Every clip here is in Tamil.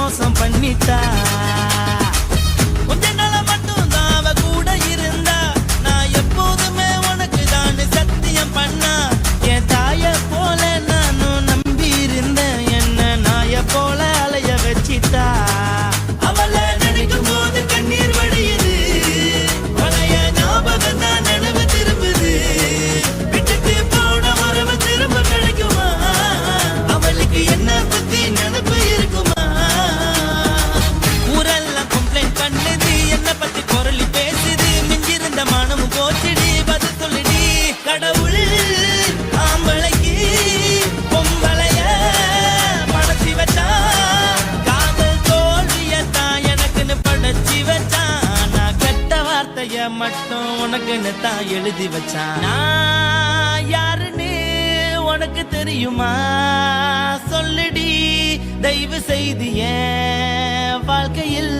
மோசம் பண்ணிட்டா. கொஞ்ச நாள மட்டும் தான் அவ கூட இருந்தா. நான் எப்போதுமே உனக்கு தான் சத்தியம் பண்ணா. என் தாய போல நானும் நம்பி இருந்தேன். என்ன நாய போல அலைய வச்சிட்டா. அவளை நினைக்கும் போது கண்ணீர் வடியுது. பழைய ஞாபகம் தான் நினைவு திரும்புது. விட்டுட்டு போன உறவு திரும்ப கிடைக்குமா? அவளுக்கு என்ன பத்தி நினைப்பு இருக்குமா? ஊரெல்லாம் கம்ப்ளைண்ட் பண்ணுது. என்ன பத்தி குரலி பேசுது. மிஞ்சிருந்த மனமும் போச்சுடி. பதில் சொல்லுடி. கடவுள் ஆம்பளைக்கு பொம்பளைய படைச்சி வச்சான். காதல் தோல்வியத்தான் எனக்குன்னு படைச்சி வச்சான். நான் கெட்ட வார்த்தைய மட்டும் உனக்குன்னு தான் எழுதி வச்சான். நான் யாருன்னு உனக்கு தெரியுமா? சொல்லுடி தயவு செய்து என் வாழ்க்கையில்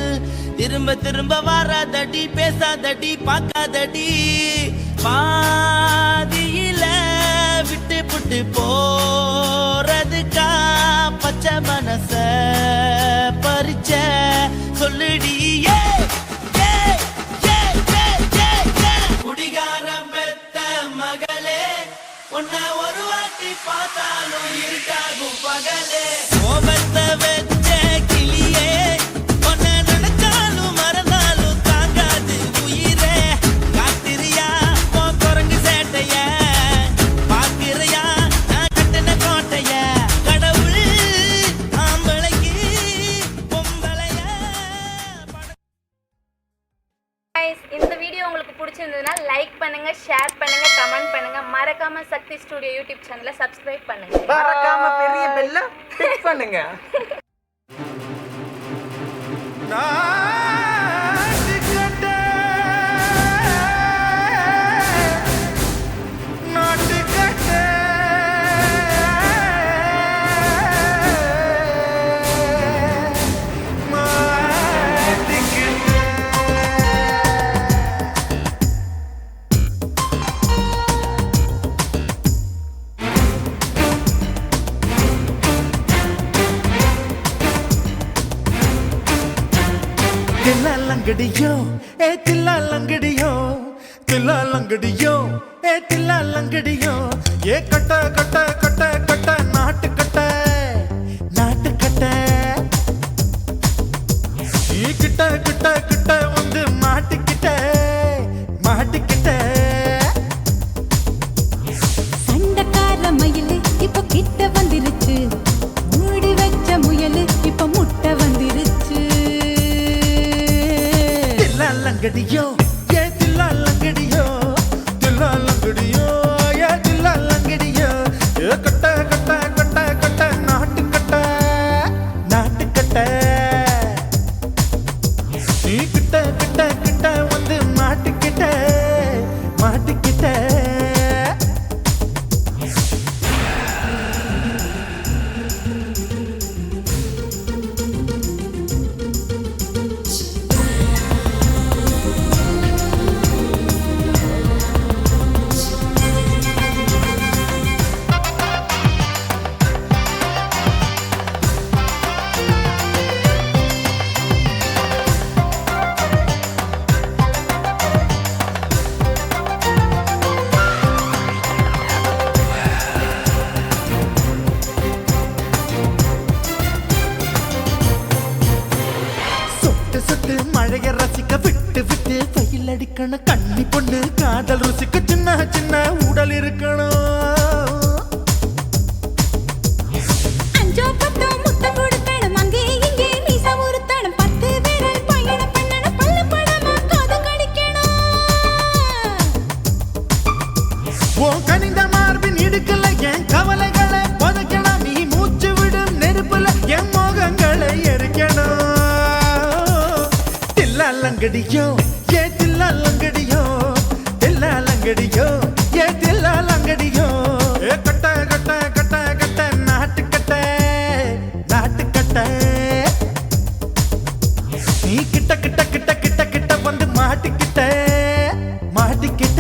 திரும்ப திரும்ப வராதடி. பேசாதடி பார்க்காதடி. பாதியில விட்டு புட்டு போறதுக்கா பச்சை மனச பறிச்ச. சொல்லுடி குடிகாரம் பெத்த மகளே. உன்னை ஒரு வாட்டி பார்த்தாலும் இருட்டாகும் பகலே. கோபத்தை வச்ச கிளியே. உன்னை நினைச்சாலும் மறந்தாலும் தாங்காது உயிரே. காத்திரியா உன் குரங்கு சேட்டைய. பாக்கிறையா நான் கட்டின கோட்டைய. கடவுள் ஆம்பளைக்கு பொம்பளைய. இந்த வீடியோ உங்களுக்கு பிடிச்சிருந்ததுன்னா லைக் பண்ணுங்க, ஷேர் பண்ணுங்க, கமெண்ட் பண்ணுங்க. மறக்காம சக்தி ஸ்டுடியோ யூடியூப் சேனலை சப்ஸ்கிரைப் பண்ணுங்க. மறக்காம பெரிய பெல்ல கிளிக் பண்ணுங்க. தில்லாலங்கடியோ ஏ தில்லாலங்கடியோ. தில்லாலங்கடியோ ஏ தில்லாலங்கடியோ. ஏ கட்ட கட்ட கட்ட கட்ட நாட்டு கட்ட நாட்டு கட்ட. நீ கிட்ட கிட்ட கிட்ட வந்து மாட்டிக்கிட்ட மாட்டிக்கிட்ட. சண்டக்கார மயிலு இப்ப கிட்ட வந்துருச்சு. மூடி வச்ச முயலு இப்ப முட்டை வந்துருச்சு. தில்லாலங்கடியோ ஏ தில்லாலங்கடியோ. தில்லாலங்கடியோ ஏ தில்லாலங்கடியோ. ஏ கட்ட கட்ட கட்ட கட்ட நாட்டு கட்ட நாட்டு கட்ட. நீ கிட்ட கிட்ட கிட்ட வந்து மாட்டிக்கிட்ட மாட்டிக்கிட்ட. மழைய ரசிக்க விட்டு விட்டு வெயில் அடிக்கணும். கண்ணி பொண்ணு காதல் ருசிக்க சின்ன சின்ன உடல் இருக்கணும். அஞ்சோ பத்தோ முட்டை கொடுக்கணும். அங்கே இங்கே மீச உறுத்தணும். 10 விரல் பயணம் பண்ணணும். பல்லு படமா காது கடிக்கணும். ஓ கனிந்த மார்பின் இடுக்கல என் கவலைகளை புதைக்கணும். நீ மூச்சு விடும் நெருப்புல என் மோகங்களை எரிக்கணும். தில்லாலங்கடியோ ஏ தில்லாலங்கடியோ. தில்லாலங்கடியோ ஏ தில்லாலங்கடியோ. ஏ கட்ட கட்ட கட்ட கட்ட நாட்டு கட்ட நாட்டு கட்ட. நீ கிட்ட கிட்ட கிட்ட கிட்ட கிட்ட வந்து மாட்டிக்கிட்ட மாட்டிக்கிட்ட.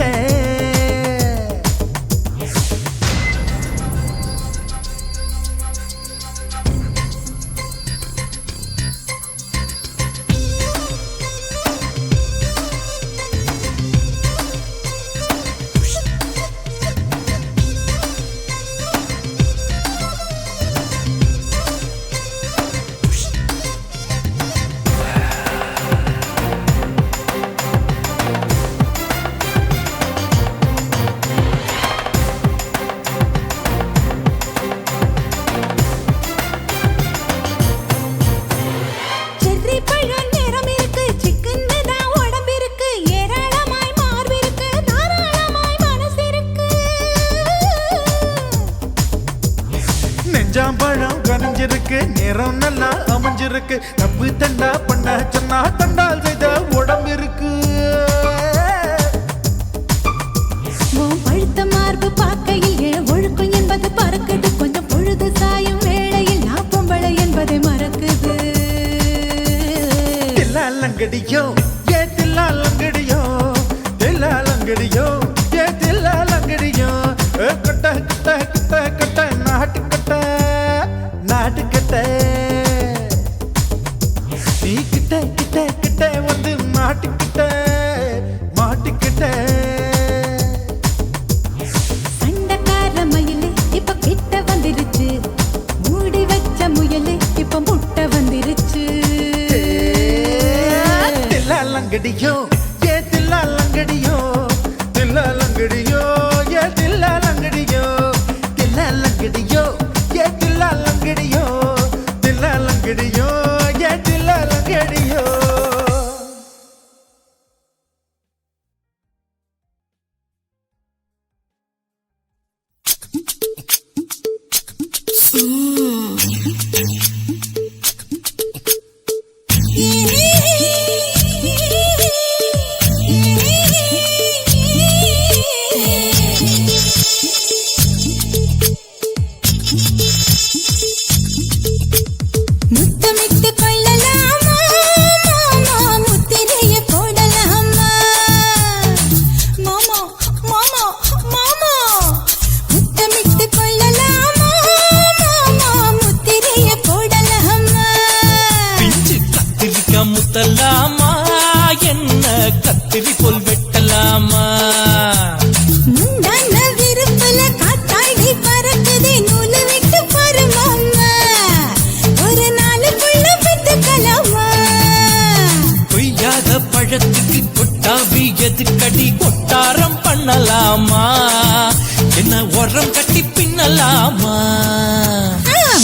விளைஞ்சிருக்கு, நேரம் நல்லா அமைஞ்சிருக்கு. தப்பு தண்டா பண்ண சொன்னா தண்டால் செய்த உடம்பு இருக்கு. பழுத்த மார்பு பார்க்கையில் என் ஒழுக்கம் என்பது பறக்குது. கொஞ்சம் பொழுது சாயும் வேளையில் நான் பொம்பளை என்பதை மறக்குது. தில்லாலங்கடியோ ஏ தில்லாலங்கடியோ, தில்லாலங்கடியோ ஏ தில்லாலங்கடியோ. கட்ட கட்ட கட்ட கட்ட நாட்டுக்கட்ட நாட்டுக்கட்ட. நீ கிட்ட கிட்ட கிட்ட வந்து மாட்டுக்கிட்ட மாட்டுக்கிட்ட. சண்டைக்கார மயிலு இப்ப கிட்ட வந்துருச்சு, மூடி வச்ச முயலு இப்ப முட்டை வந்துருச்சு. தில்லாலங்கடியோ ஏ தில்லாலங்கடியோ, தில்லாலங்கடியோ ஏ தில்லாலங்கடியோ. தில்லாலங்கடியோ ஏ தில்லாலங்கடியோ, தில்லாலங்கடியோ ஏ தில்லாலங்கடியோ. முத்தமிட்டு கொள்ளலாமா மாமா, முத்திரைய போடலாமா மாமா மாமா மாமா. முத்தமிட்டு கொள்ளலாமா மாமா, முத்திரைய போடலாமா. பிஞ்சு கத்திரிக்கா முத்தலாமா, என்ன கத்திரி போல் வெட்டலாமா. முந்தான விருப்பல காத்தாடி பறக்குதே, நூலு விட்டு பாரு மாமா, ஒரு நாளுக்குள்ள பெத்துக்கலாமா. கொய்யாத பழத்துக்கு கொட்டாவி எதுக்கடி கொட்டாரம் பண்ணலாமா, என்ன உரம் கட்டி பின்னலாமா.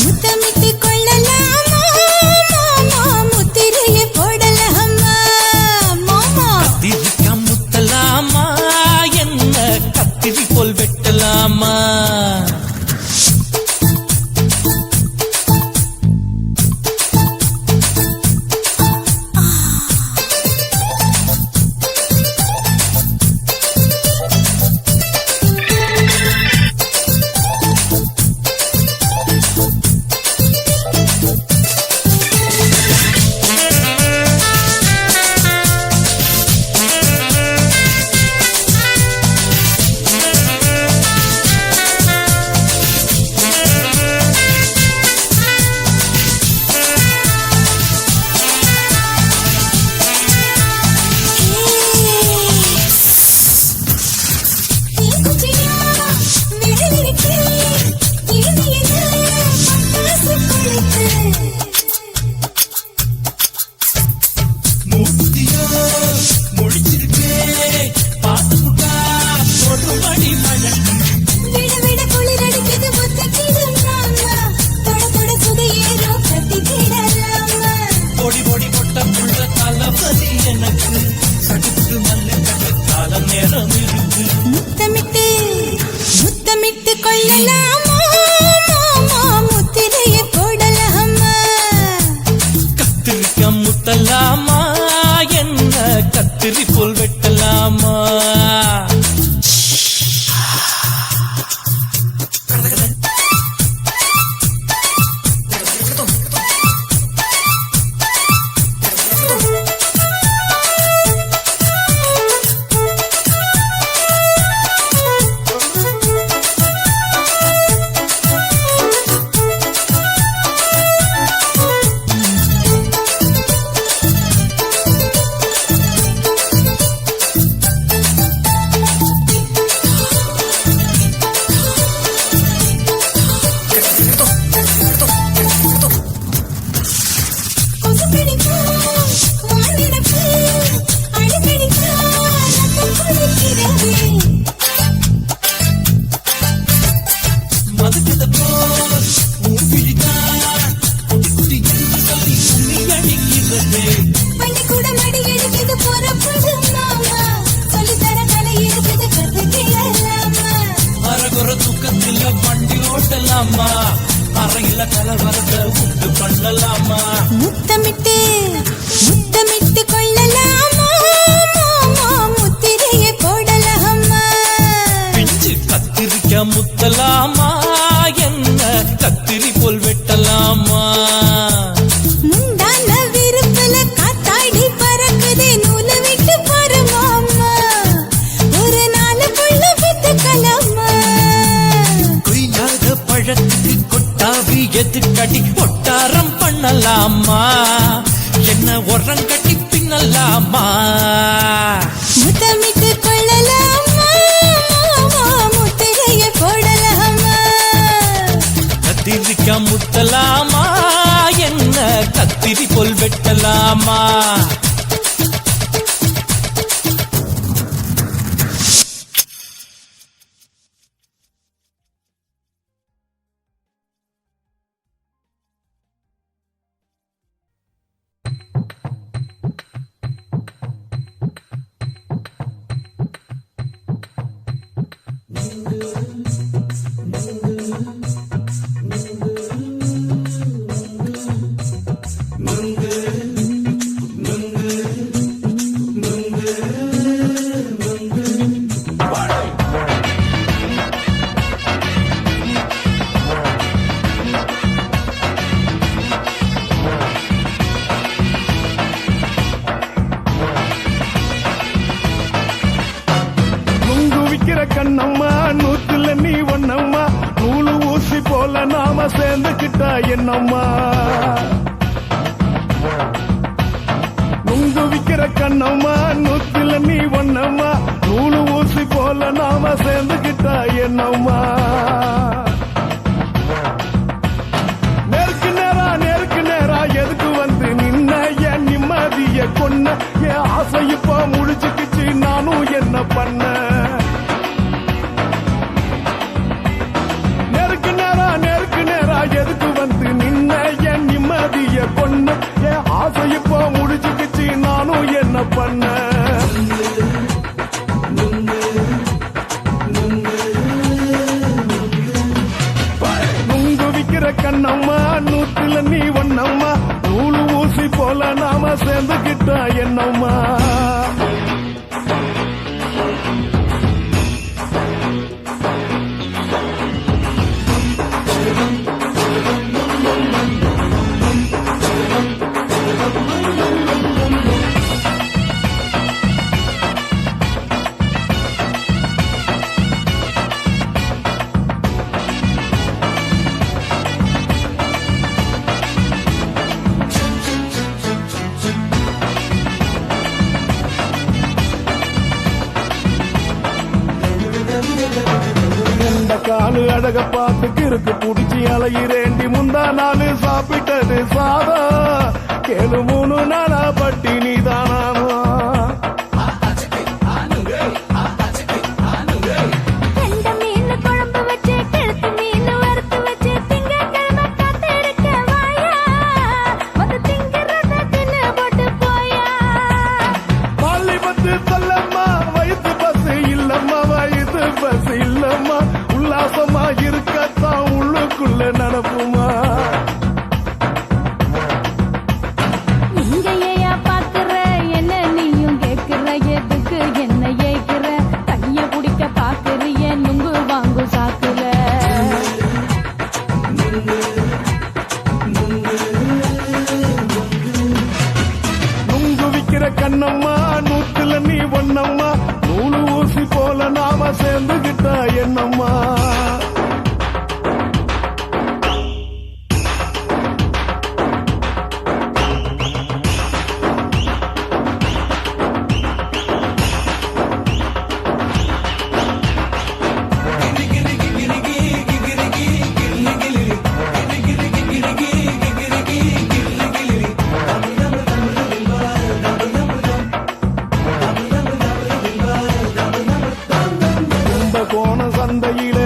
முத்தமிட்டு கொள்ளலாமா மாமா, முத்திரைய போடலாமா மாமா. கத்திரிக்கா முத்தலாமா, என்ன கத்திரி போல் வெட்டலாமா. மூர்த்தியோ முடிச்சிருக்கே, பாத்துக்குட்டா ஒரு மணி மழை. விட விட குளிர் அடிக்குது, முத்தக்கிடும் மாமா, தொட தொட சுதையேறும் கட்டிக்கிடலாமா. பொடி பொடி கொட்ட புள்ள தளபதி எனக்கு, சடுத்து மல்லு கட்ட காலம் நேரம் இருக்கு. முத்தமிட்டு முத்தமிட்டு கொள்ளலாமா மாமா, முத்திரைய போடலாமா. கத்திரிக்கா முத்தலாமா, என்ன கத்திரி போல் வெட்டலாமா. அறையில கலவரத்தை உண்டு பண்ணலாமா முத்தமிட்டு முத்தமிட்டு கொள்ளலாமா முத்திரைய போடலாமா பிஞ்சு கத்திரிக்க முத்தலாமா என்ன கத்திரி போல் வெட்டலாமா முந்தான விருப்பல காத்தாடி பறக்குதே நூல விட்டு பரமாமா ஒரு நாளுக்குள்ள வித்துக்கலாமா கொய்யாத பழத்துக்கு கொட்டாவி எதுக்கடி ஒட்டாரம் பண்ணலாமா என்ன உரங்கட்டி பின்னலாமா முத்தமிட்டு கொள்ளலாமா முத்திரைய போடலாமா கத்திரிக்க முத்தலாமா என்ன கத்திரி போல் வெட்டலாமா கண்ணம்மா நூத்துல நீ ஒன்னம்மா நூலு ஊசி போல நாம சேர்ந்துக்கிட்டா என்னம்மா நுங்கு விக்கிற கண்ணம்மா நூத்துல நீ ஒன்னம்மா நூலு ஊசி போல நாம சேர்ந்துக்கிட்டா என்னம்மா நேருக்கு நேரா எதுக்கு வந்து நின்ன என் நிம்மதிய கொன்ன என் ஆசை இப்ப முடிச்சுக்கிச்சு நானும் என்ன பண்ண எதுக்கு வந்து நின்ன என் நிம்மதிய பொண்ணு என் ஆசை இப்போ முடிச்சுக்கிச்சு நானும் என்ன பண்ண நுங்கு விக்கிற கண்ணம்மா நூத்துல நீ ஒன்னம்மா நூலு ஊசி போல நாம சேர்ந்துக்கிட்டா என்னம்மா காலு அழக பார்த்து கிறுக்கு புடிச்சி அலையிறேண்டி முந்தா நாலு சாப்பிட்டது சாதம் கேளு 3 நாளா பட்டினி தானாமா உல்லாசமா இருக்கத்தான் உள்ளுக்குள்ள நடப்புமா நீங்க பாக்குற என்ன நீயும் கேக்குற எதுக்கு என்ன ஏக்குற கைய குடிக்க பாக்குறிய நுங்கு வாங்கு சாக்குற நுங்கு விக்கிற கண்ணம்மா நூத்துல நீ ஒன்னம்மா நூலு ஊசி போல நாம சேர்ந்துகிட்டா என்னம்மா சந்தையிலே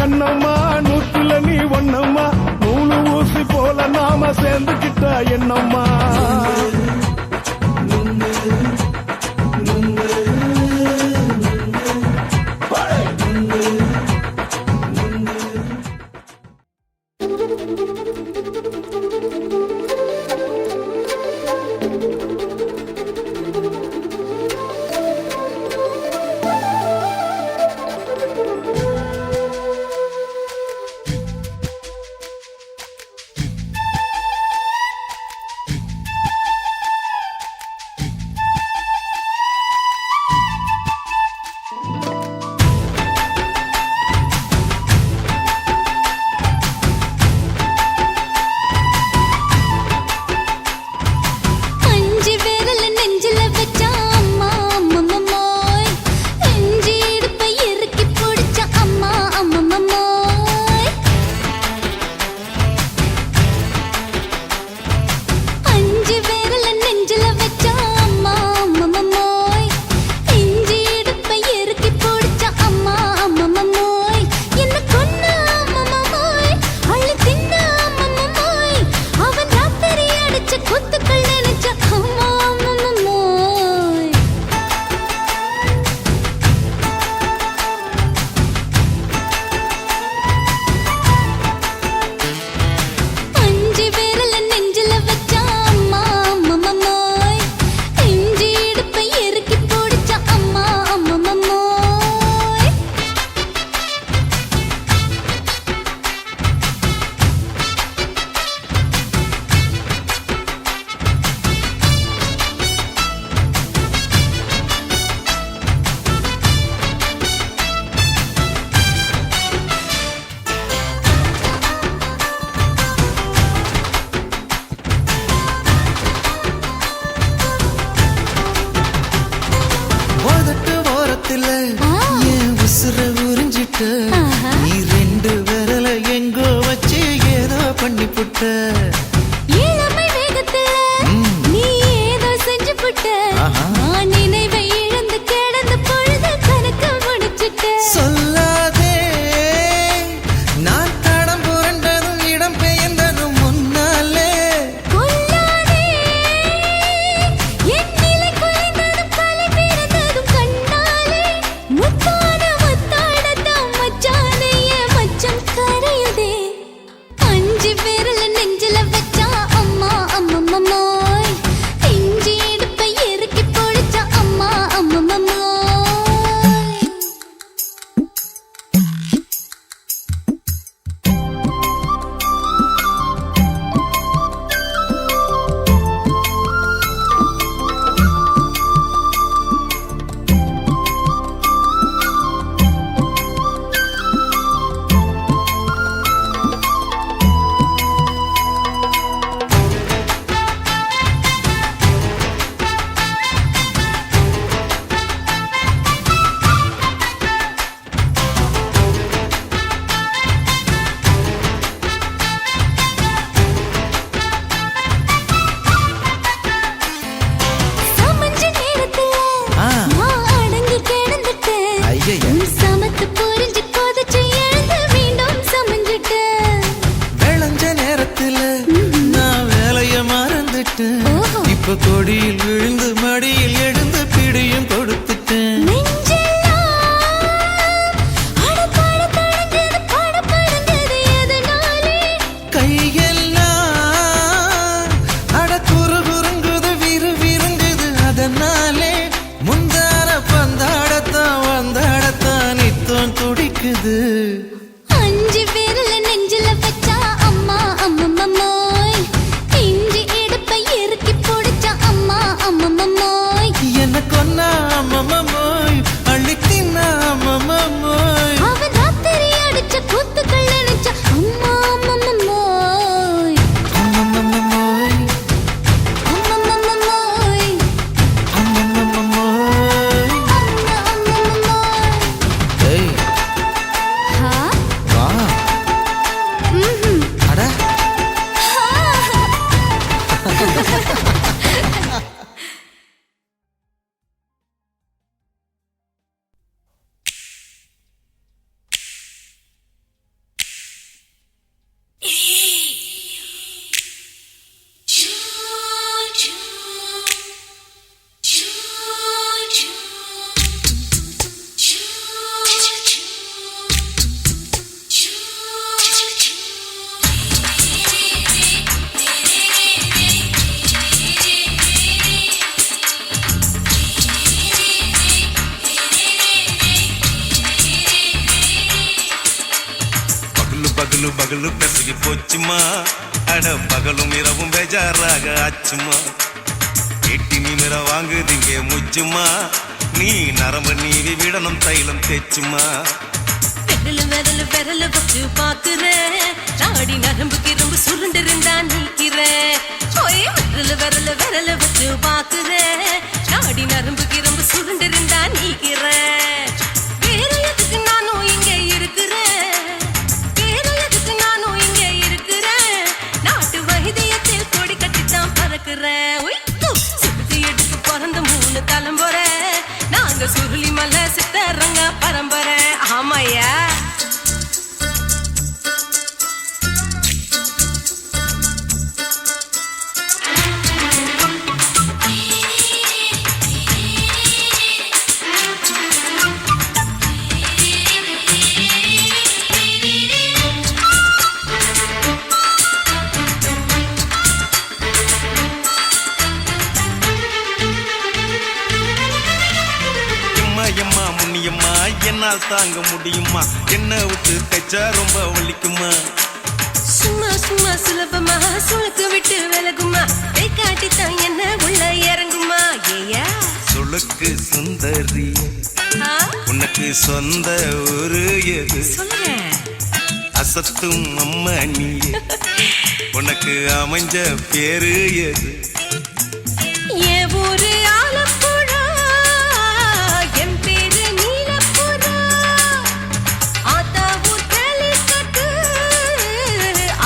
கண்ணம்மா நூற்றுல நீ ஒண்ணம்மா நூலு ஊசி போல நாம சேர்ந்துக்கிட்டா என்னம்மா நீ ரெண்டு விரல எங்கோ வச்சு ஏதோ பண்ணி புட்ட இளமை வேகத்துல நீ ஏதோ செஞ்சு புட்ட நான் நினைவை இழந்து கிடந்த பொழுது கணக்கு முடிச்சுட்ட சொல்லாதே நான் தடம் புரண்டதும் இடம் பெயர்ந்ததும் முன்னாலே கொல்லாதே என் நிலை குறைந்ததும் கலை பிறந்ததும் கண்ணாலே முத்தான முத்தாடத்தான் மச்சானைய மச்சம் கரையுதே அஞ்சு விரல நெஞ்சில வச்சா அம்மா அம்மம்மாய் இஞ்சி இடுப்பை இறுக்கி பொடிச்சா அம்மா அம்மம்மாய் சமஞ்ச நேரத்துல நான் அடங்கி கிடந்துட்டேன் ஐயைய. உன் சமத்து புரிஞ்சு கொதிச்சு எழுந்து மீண்டும் சமஞ்சிட்டேன் விளைஞ்ச நேரத்துல நான் வேலைய மறந்துட்டேன் ஓஹோ. இப்ப கொடியில் விழுந்து மடியில் எழுந்து பிடியும் கொடுத்துட்டேன் நெஞ்செல்லாம் அடப்பாட தடஞ்சது படபடந்தது எதனாலே கையெல்லாம் அட குறுகுறுங்குது விறுவிறுங்குது அதனாலே முந்தார பந்தாடத்தான் வந்தாடத்தான் நித்தம் துடிக்குது அஞ்சு விரல நெஞ்சில வச்சா அம்மா அம்மம்மாய் இஞ்சி இடுப்பை இறுக்கி பொடிச்சா அம்மா அம்மம்மாய் என்ன கொன்னா அம்மம்மாய் அள்ளித்தின்னா அம்மம்மாய் அவன் ராத்திரி அடிச்ச கூத்துக்கள் நினைச்ச அம்மா அம்மம்மாய் அம்மம்மாய் அம்மம்மாய் அம்மம்மாய் அம்மா அம்மம்மாய் ஏய் ஹா பகலு பகலு பெசகி போச்சுமா அட பகலும் இரவும் பேஜாராக ஆச்சுமா எட்டி நிமிர வாங்குதிங்க முச்சுமா நீ நரம்பு நீவி விடணும் தைலம் தேச்சுமா விரல விரல வச்சு பாக்குறேன் நாடி நரம்பு கிரம்பு சுருண்டு இருந்தா நீக்கிறேன் விரல விரல வச்சு பாக்குறேன் நாடி நரம்பு கிரம்பு சுருண்டு இருந்தா நீக்கிறேன் வேற எதுக்கு நானும் இங்க இருக்கிறேன் வேற எதுக்கு நானும் இங்க இருக்கிறேன் நாட்டு வைத்தியத்தில் கொடி கட்டித்தான் பறக்கிறேன் சுத்தி எடுத்து பிறந்த 3 தலைமுறை நாங்க சுருளி மலை சித்தரங்க பரம்பரை ஆமாயா எம்மா முன்னியம்மா என்னால் தாங்க முடியுமா என்ன விட்டு தைச்சா ரொம்ப வலிக்குமா சும்மா சும்மா சுலபமா சுளுக்கு விட்டு விலகுமா கை காட்டித்தான் என்ன உள்ள இறங்குமா ஏயா சுளுக்கு சுந்தரி உனக்கு சொந்த ஊரு எது சொல்றேன் அசத்தும் அம்மா நீ உனக்கு அமைஞ்ச பேரு எது என் ஊரு ஆலப்புழா என் பேரு நீலப்புறா ஆத்தா ஊர் கேலிக்கட்டு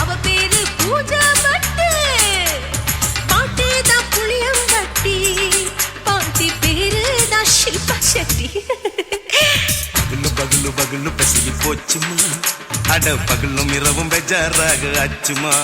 அவ பேரு பூஜா பட்டு பாட்டி தான் புளியம்பட்டி பாட்டி பேரு தான் ஷில்பா செட்டி பகலு பகலு பகலு பெசகி போச்சுமா அட பகலும் இரவும் பெஜாராக ஆச்சுமா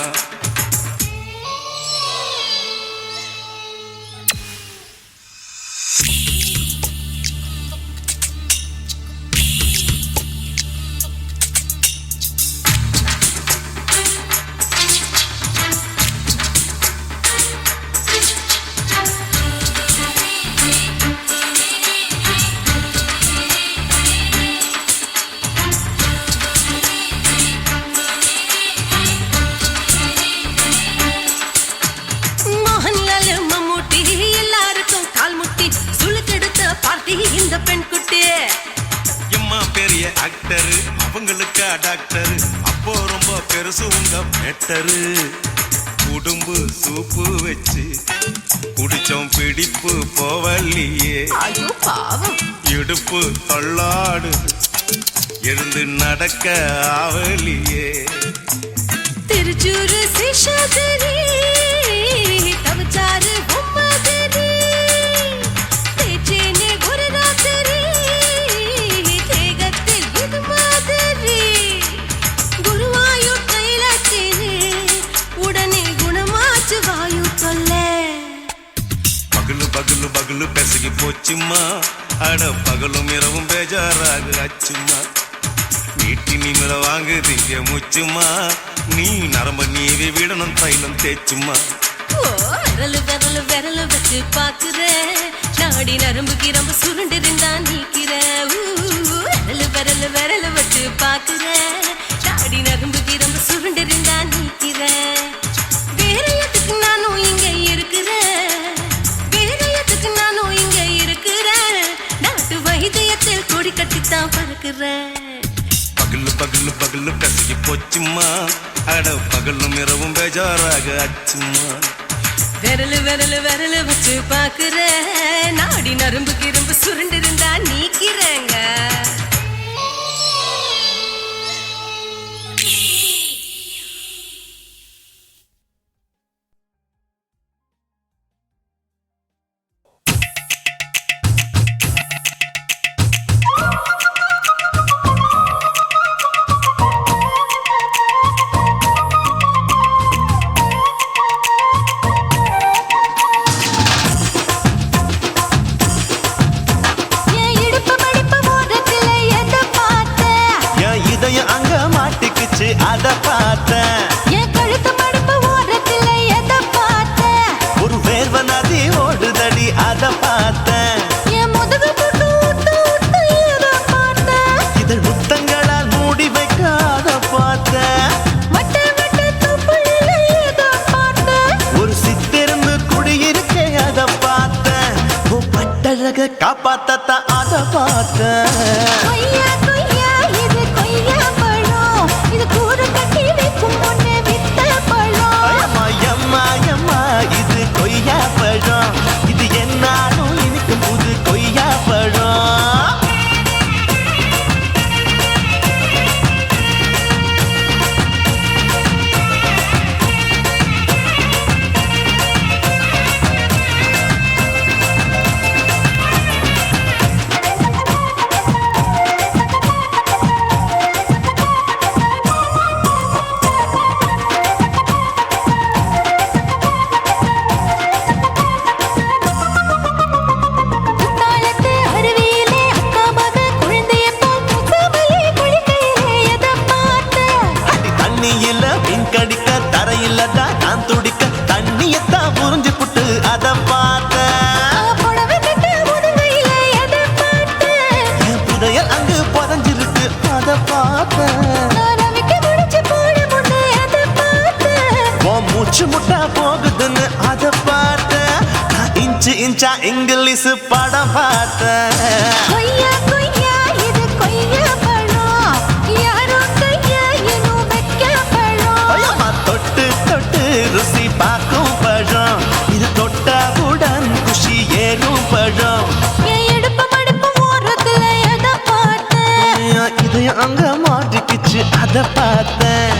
மோகன்லால் மம்மூட்டி எல்லாருக்கும் கால் முட்டி சுளுக்கெடுத்த பார்ட்டி இந்த பெண் குட்டி எம்மா பெரிய ஆக்டர் அவங்களுக்கா டாக்டர் அப்போ ரொம்ப பெருசு உங்க மேட்டரு குடும்பு சூப்பு வச்சு குடிச்சோம் பிடிப்பு போவல்லையே ஐயோ பாவம் இடுப்பு தள்ளாடு எழுந்து நடக்க ஆவலியே திருச்சூரு சிஷாதிரி தவச்சாரு பொம்மதிரி தேச்சேனே ஒரு ராத்திரி தேகத்தில் இது மாதிரி குருவாயூர் கைலாச்சேனே உடனே குணமாச்சு வாயு சொல்ல பகலு பகலு பகலு பெசகி போச்சுமா அட பகலும் இரவும் பேஜாராக ஆச்சுமா நீட்டி நிமிர வாங்குதிங்க முச்சுமா நீ நரம்ப நீவி விடணும் தைலம் தேச்சுமா விரல விரல வச்சு பாக்குறேன் நாடி நரம்பு கிரம்பு சுருண்டு இருந்தா நீக்கிறேன் விரல விரல வச்சு பாக்குறேன் நாடி நரம்பு கிரம்பு சுருண்டு இருந்தா நீக்கிறேன் வேற எதுக்கு நானும் இங்க இருக்கிறேன் வேற எதுக்கு நானும் இங்க இருக்கிறேன் நாட்டு வைத்தியத்தில் கொடி கட்டித்தான் பறக்கிறேன் பகலு பகலு பகலு பெசகி போச்சுமா அட பகலும் இரவும் பேஜாராக ஆச்சுமா விரல வச்சு பாக்குறேன் நாடி நரம்பு கிரம்பு சுருண்டு இருந்தா நீக்கிறேங்க அத பார்த்தேன் என் கழுத்து மடுப்பு ஓரத்துல எத பார்த்தேன் ஒரு வேர்வ நதி ஓடுதடி அத பார்த்தேன் என் முதுகு புட்டு ஊத்து ஊத்து எத பார்த்தேன் இதழ் முத்தங்களால் மூடி வைக்க அத பார்த்தேன் மூச்சு முட்டா போகுதுன்னு அத பார்த்தேன். நான் இன்ச்சு இன்ச்சா இங்கிலீஷ் படம் பார்த்தேன். கொய்யா கொய்யா இது கொய்யா பழம் யாரோ கையா இன்னும் வைக்க பழம் ஐயம்மா, தொட்டு தொட்டு ருசி பார்க்கும் பழம். இது தொட்டாவுடன் குஷி ஏறும் பழம். என் இடுப்பு மடுப்பு ஓரத்துல எதை பார்த்தேன் இதையும் அங்க மாட்டிக்கிச்சு அத பார்த்தேன்.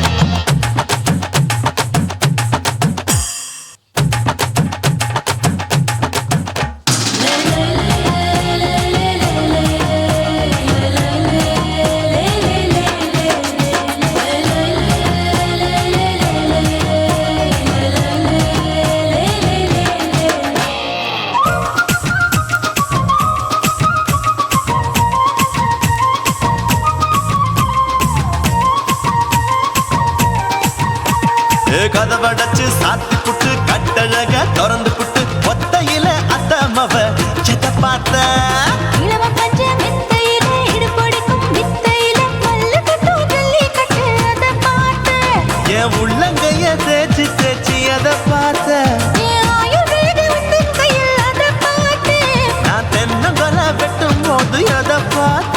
கதவடைச்சு சாத்தி புட்டு கட்டழக திறந்து புட்டு ஒத்தையில அத்தமவ செத்த பார்த்த. இளவ பஞ்ச மெத்தையில இடுப்படிக்கும் வித்தையில மல்லு கட்டு ஜல்லி கட்டு அதை பார்த்தேன் என் உள்ளங்கைய தேய்ச்சி தேய்ச்சி அத பார்த்த. என் ஆயுர்வேத உந்தன் கையில் அதை பார்த்தேன் நான் தென்னங்கொலை வெட்டும் போது அத பார்த்த.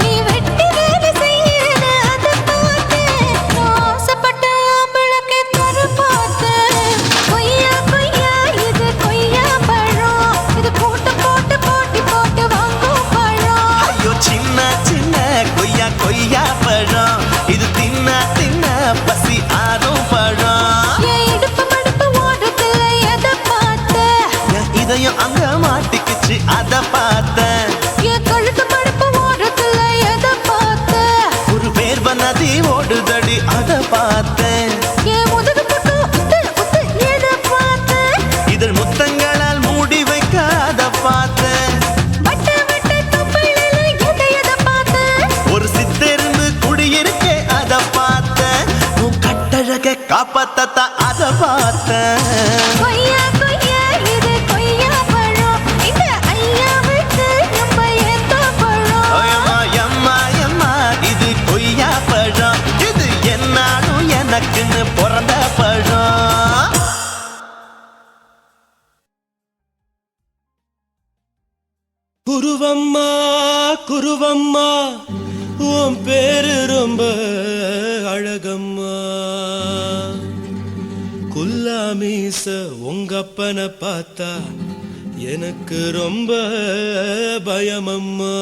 நீ வெட்டி வேலை செய்யறது அதை பார்த்தேன் நான் ஆசைப்பட்ட ஆம்பளக்கு தர பார்த்தேன். கொய்யா கொய்யா இது கொய்யா பழம் இது போட்டு போட்டு போட்டி போட்டு வாங்கும் பழம் ஐயோ சின்ன சின்ன கொய்யா கொய்யா பழம். இது தின்ன தின்ன பசி ஆறும் பழம். என் இடுப்பு மடுப்பு ஓரத்துல எதை பார்த்தேன் என் இதயம் அங்க மாட்டிக்கிச்சு அத பார்த்தேன். என் கழுத்து மடுப்பு ஓரத்துல எதை பார்த்தேன் ஒரு வேர்வ நதி ஓடுதடி அத பார்த்தேன். என் முதுகு பக்கம் உத்து உத்து எதை பார்த்தேன் இதழ் முத்தங்களால் மூடி வைக்க அத பார்த்தேன். வட்ட வட்ட தொப்பையில எதை பார்த்தேன் ஒரு சித்தெருந்து குடியிருக்க அத பார்த்தேன். உன் கட்டழக காப்பாத்தத்த அத பார்த்தேன். கொய்யா கொய்யா இது கொய்யா பழம் இந்த ஐயாவுக்கு ரொம்ப ஏத்த பழம் ஐயம்மா, எம்மா, எம்மா, இது கொய்யா பழம். இது என்னாலும் எனக்குன்னு பிறந்த பழம். குருவம்மா குருவம்மா உன் பேரு ரொம்ப அழகம்மா. குல்லாமீச உங்க அப்பனை பார்த்தா எனக்கு ரொம்ப பயமம்மா.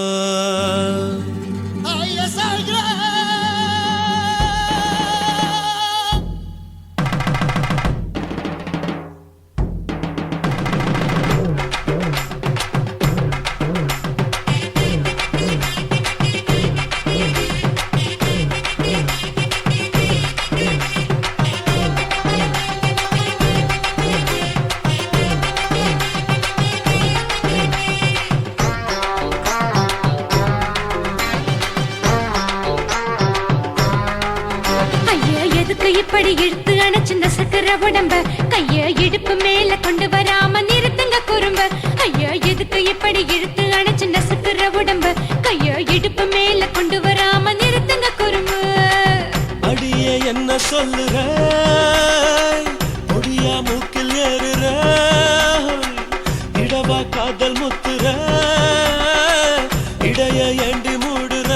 ஐயா எதுக்கு இப்படி இழுத்து அணைச்சிந்த சக்கர உடம்ப கைய இடுப்பு மேல கொண்டு வராம நிறுத்துங்க குறும்ப ஐயா எதுக்கு இப்படி இழுத்து அணைச்சிந்த சக்கர உடம்ப கைய இடுப்பு மேல கொண்டு வராம நிறுத்துங்க குறும்பு அடியே என்ன சொல்லுற பொடியா மூக்கில் ஏறுற இடவா காதல் முத்துற இடைய ஏண்டி மூடுற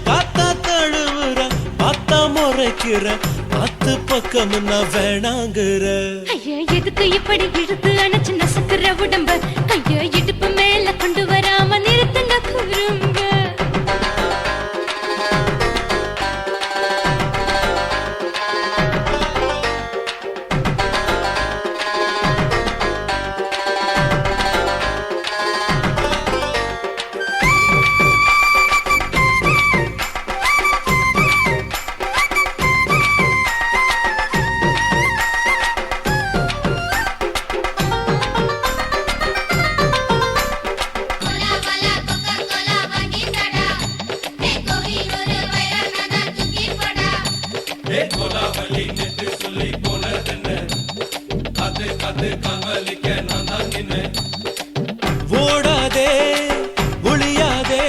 காத்தா தழுவுற பார்த்தா முறைக்கிற பத்து பக்கம் நான் வேணாங்குற. ஐயா எதுக்கு இப்படி இழுத்து அணைச்சிந்த சக்கர உடம்ப கைய இடுப்பு மேல கொண்டு வராம நிறுத்துங்க குறும்ப ஓடாதே ஒளியாதே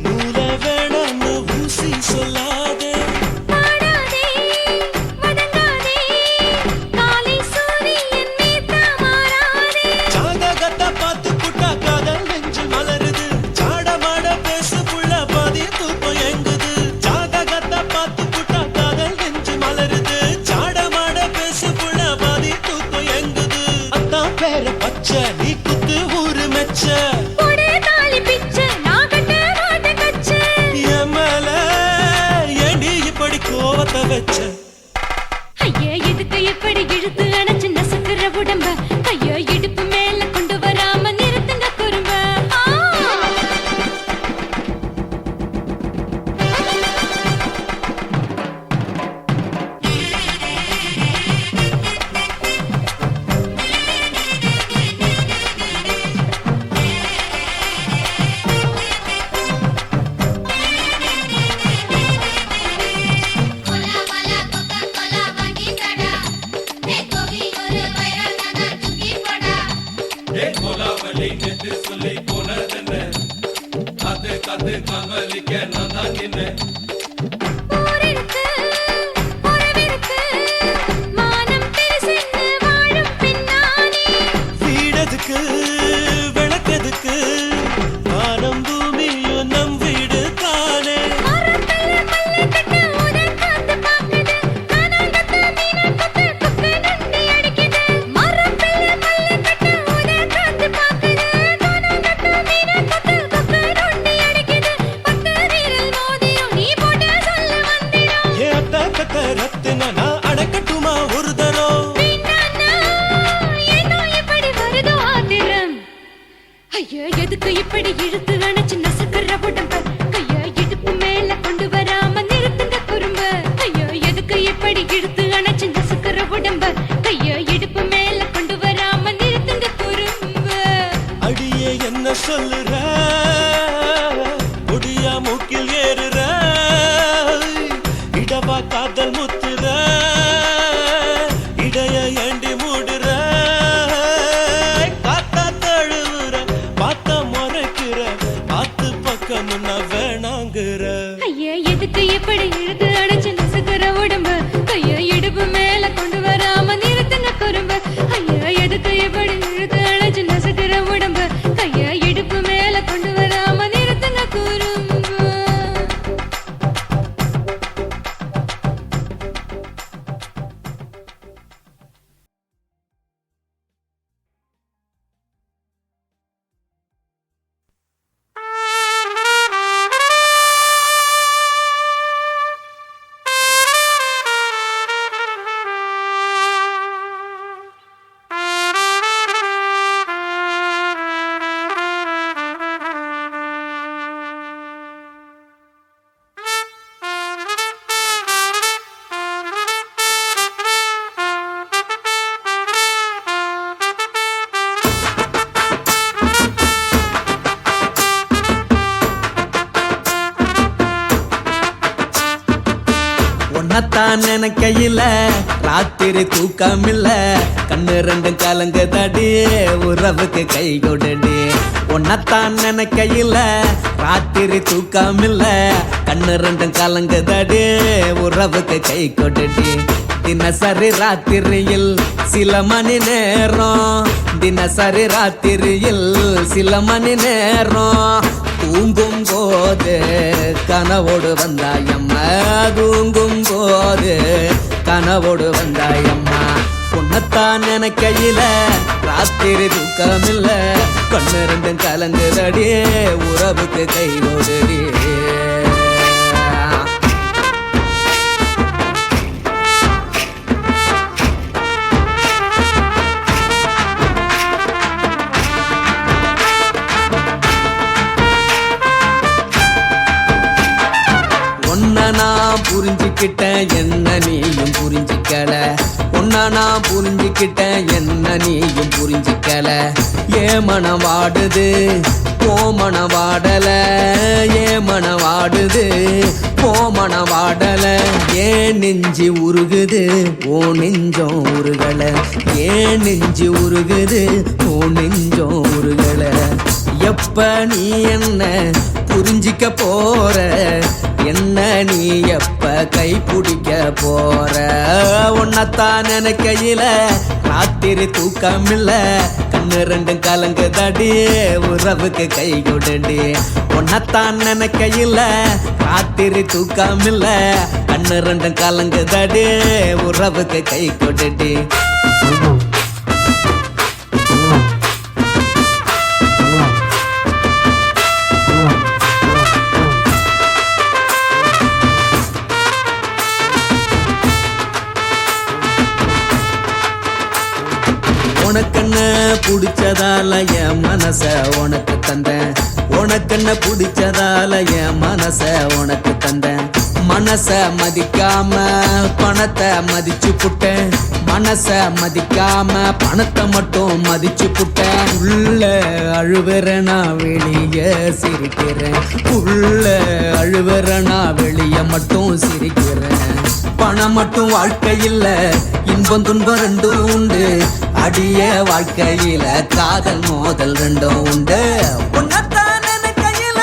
நூல வேணான்னு ஊசி சொல்லாதே பாடாதே வதங்காதே பத்த வச்ச ஐயா எதுக்கு இப்படி இழுத்து அணைச்சு நசுக்குற உடம்ப கைய இடுப்பு மேல கொண்டு வராம நிறுத்துங்க குறும்ப ஊரிருக்கு, உறவிருக்கு, மானம் பெருசென்று வாழும் பின்னானே. வீடதுக்கு விளக்கதுக்கு வானம் பூமியும் நம் வீடு தானே மரத்துல மல்லு கட்டு உதன் காத்து பாக்குது. கானாங்கத்து மீனாங்கத்து குக்கு நண்டி அடிக்குது. மரத்துல மல்லு கட்டு உதன் காத்து பாக்குது. கானாங்கத்து மீனாங்கத்து குக்கு நண்டி அடிக்குது. பத்து வீரல் மோதிரம் நீ போட்டு சொல்ல வந்திரும். ஏ அத்த கத்த ரத்தின நான் அடக்கட்டுமா ஒரு தரம் வீணானா, ஏனோ இப்படி வருதோ ஆத்திரம்? ஐயோ எதுக்கு இப்படி இழுத்து அணைச்சு நசுக்குற உடம்ப கைய இடுப்பு மேல கொண்டு வராம நிறுத்துங்க குறும்ப ஐயோ எதுக்கு இப்படி இழுத்து அணைச்சு நசுக்குற உடம்ப கைய இடுப்பு மேல கொண்டு வராம நிறுத்துங்க குறும்ப அடியே என்ன சொல்லுற முடியா மூக்கில் ஏறுற இடவா காதல் முத்துற இடைய ஏண்டி மூடுற காத்தா தழுவுற பார்த்த முறைக்கிற ஆத்து பக்கம் நான் வேணாங்கிற ஐயா எதுக்கு இப்படி இழுத்து அணைச்சு நசுக்குற உடம்ப கைய இடுப்பு மேல கொண்டு வராம நிறுத்துங்க குறும்ப ஐயா எதுக்கு இப்படி இழுத்து அணைச்சு நசுக்குற உடம்ப கைய இடுப்பு மேல கொண்டு வராம நிறுத்துங்க குறும்ப உன்னத்தான் நினைக்கையில ராத்திரி தூக்கமில்ல கண்ணு ரெண்டும் கலங்குதடி உறவுக்கு கை கொடுடி உன்னத்தான் நினைக்கையில ராத்திரி தூக்கமில்ல கண்ணு ரெண்டும் கலங்குதடி உறவுக்கு கை கொடுடி தினசரி ராத்திரியில் சில மணி நேரம் தினசரி ராத்திரியில் சில மணி நேரம் தூங்கும் போது கனவோடு வந்தாயம்மா தூங்கும் போது கனவோடு வந்தாயம்மா உன்னத்தான் நினைக்கையில ராத்திரி தூக்கமில்ல கண்ணு ரெண்டும் கலங்குதடி உறவுக்கு கை கொடுடி நான் புரிஞ்சுக்கிட்டேன் என்ன நீயும் புரிஞ்சிக்கல உன்ன நான் புரிஞ்சுக்கிட்டேன் என்ன நீயும் புரிஞ்சிக்கல ஏ மனம் வாடுது ஓ மனம் வாடல ஏ மனம் வாடுது ஓ மனம் வாடல ஏன் நெஞ்சு உருகுது ஓ நெஞ்சம் உருகல ஏன் நெஞ்சு உருகுது ஓ நெஞ்சம் உருகல எப்ப நீ என்ன புரிஞ்சிக்க போற என்ன நீ எப்ப கை பிடிக்க போற உன்னத்தான் நினைக்கையில ராத்திரி தூக்கமில்ல கண்ணு ரெண்டும் கலங்குதடி உறவுக்கு கை கொடுடி உன்னத்தான் நினைக்கையில ராத்திரி தூக்கமில்ல கண்ணு ரெண்டும் கலங்குதடி உறவுக்கு கை கொடுடி பிடிச்சதால என் மனச உனக்கு தந்தேன் உனக்கென்ன பிடிச்சதால என் மனச உனக்கு தந்தேன் மனச மதிக்காம பணத்தை மதிச்சு புட்டேன் மனச மதிக்காம பணத்தை மட்டும் மதிச்சு புட்டேன் உள்ள அழுவுற நான் வெளிய சிரிக்கிறேன் உள்ள அழுவுற நான் வெளிய மட்டும் சிரிக்கிறேன் பணம் மட்டும் வாழ்க்கையில் இன்பம் துன்பம் ரெண்டும் உண்டு அடிய வாழ்க்கையில காதல் மோதல் ரெண்டும் உண்டு உன்னத்தான் நினைக்கையில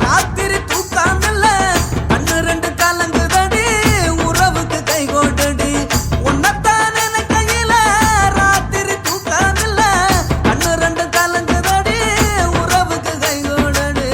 ராத்திரி தூக்காமல்ல கண்ணு ரெண்டு கலங்குதடி உறவுக்கு கை கோட்டடி உன்னத்தான் நினைக்கையில ராத்திரி தூக்காமல்ல கண்ணு ரெண்டு கலங்குதடி உறவுக்கு கை கோட்டடி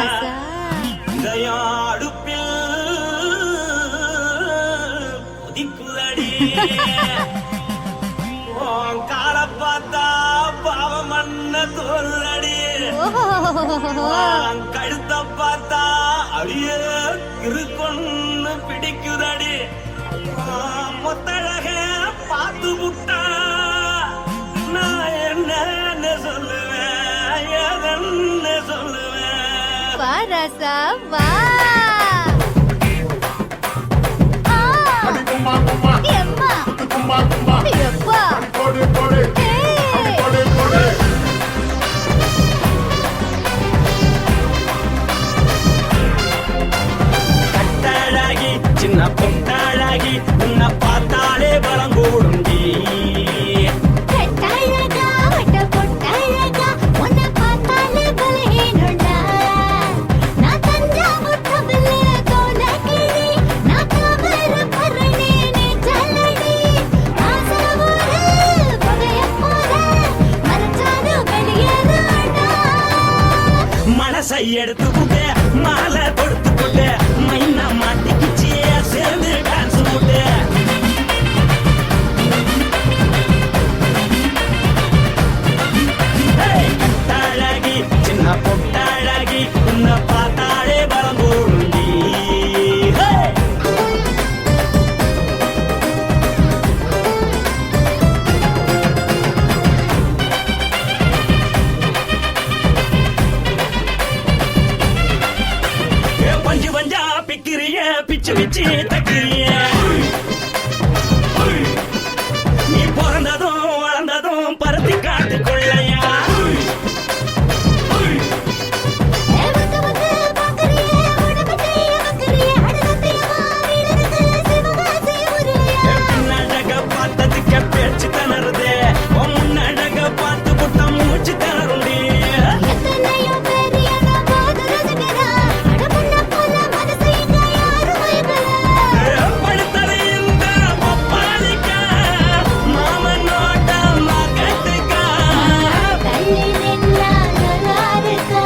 ராசா. இதயம் அடுப்பில் கொதிக்குதடி கால பார்த்தா பாவம் மண்ண தோல்றடி கழுத்த பார்த்தா அடியே இருக்குன்னு பிடிக்குதடி மொத்தழக பார்த்து விட்டா நான் என்ன சொல்லுவேன் எதன்னு சொல்லுவேன். வா ராசா வா. எம்மா எப்பா கட்டாழாகி சின்ன பொட்டாழாகி உன்னை பார்த்தாலே பலம் கூடுண்டி. கட்டழகா வட்ட பொட்டழகா உன்னை பார்த்தாலே பலஹீனடா. நான் தஞ்சாவூர் தவிலே தோலகிரி நான் கவர பரணி நீ சல்லடி. ஆசவூரு பகைய போற மரச்சாது வெளியேறாடா. மனசை எடுத்து புட்டே மாலை கொடுத்து புட்டே மைனா மாட்டிக்கிச்சு சேர்ந்து டான்ஸ் போட்டு. கட்டாழகி சின்ன பொட்டாழகி உன்னை பார்த்தாலே பலம் கூடுண்டி. பஞ்சு பஞ்சா பிக்கிறிய பிச்சு பிச்சு தக்கிறிய. நீ பிறந்ததும் வளர்ந்ததும் பருத்தி காட்டு கொள்ளையா. வந்து வந்து பாக்கறியே உடம்பு கைய வக்கறியே அடகத்தையமா வீடருக்கு சிவகாசி ஊரையா. பின்னழக பார்த்ததுக்கு பேச்சு திணறுதே முன்னழக பார்த்து புட்ட மூச்சு திணறுண்டி. எத்தனையோ பேர் என்ன போது ரசிக்கிறா. அடமுள்ள போல மனசை இங்க யாரும் மயக்கல. படுத்தது இந்த பப்பாளிக்கா மாமன் நோட்ட மகட்டுக்கா. தள்ளி நின்னா நல்லா இருக்கா.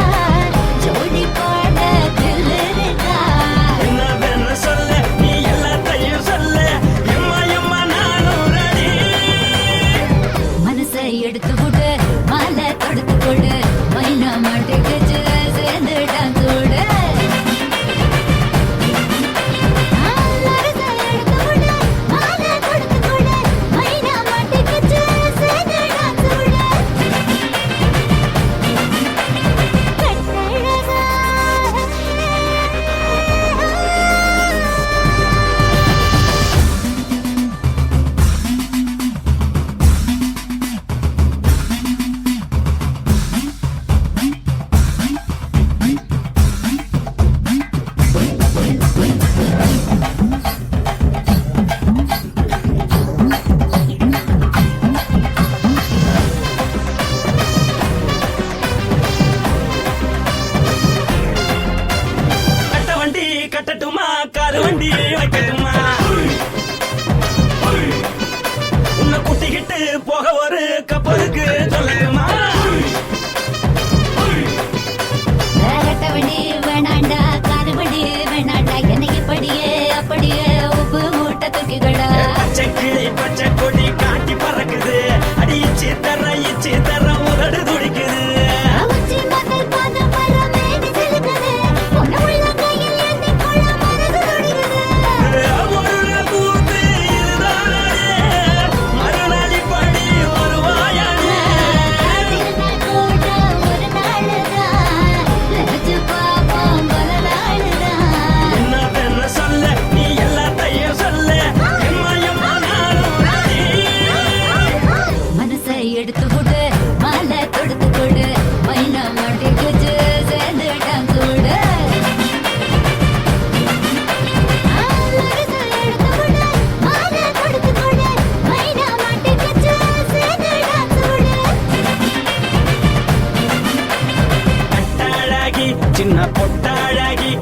ஜோடி போட தில்லு இருக்கா. என்னவென்னு சொல்ல நீ எல்லாத்தையும் சொல்ல எம்மா எம்மா நானும் ரெடி. மனசை எடுத்து விடு மாலை தொடுத்து கொடு மைனா மாட்டுக்குச்சு சேர்ந்து டான்ஸ் விடு. மனசை எடுத்து விடு மாலை தொடுத்து கொடு மைனா மாட்டுக்குச்சு சேர்ந்து டான்ஸ் விடு. கட்டழகா கட்ட வண்டி கட்டட்டுமா காரு வண்டி வைக்கட்டுமா. உன்னை கூட்டிக்கிட்டு போக ஒரு கப்பலுக்கு சொல்லட்டுமா. கட்ட வண்டி வேணாண்டா காரு வண்டி வேணாண்டா என்னை இப்படியே அப்படியே உப்பு மூட்டை தூக்கிக்கடா. பச்சை கிளி பச்சை கொடி காட்டி பறக்குது அடி இச்சி தர உதடு துடிக்குது. உச்சி மகள் பாத மரமேனி சிலுக்குது. உன்னை உள்ள கையில் ஏந்தி கொள்ள மனது துடிக்குது. ஒரு நாள் கூத்து இதுதானே மறுநாளி படி வருவாயானே. திருநாள் கூட ஒரு நாளுதான் நினைச்சு பார்ப்போம் பல நாளுதான். என்னவென்னு சொல்ல நீ எல்லாத்தையும் சொல்ல எம்மா எம்மா நானும் ரெடி. மனசை எடுத்து விடு மாலை தொடுத்து கொடு மைனா மாட்டிக்குச்சு சேர்ந்து டான்ஸ் விடு. மனசை எடுத்து விடு மாலை தொடுத்து கொடு மைனா மாட்டிக்குச்சு சேர்ந்து டான்ஸ் விடு. கட்டாழாகி சின்ன பொட்டாழாகி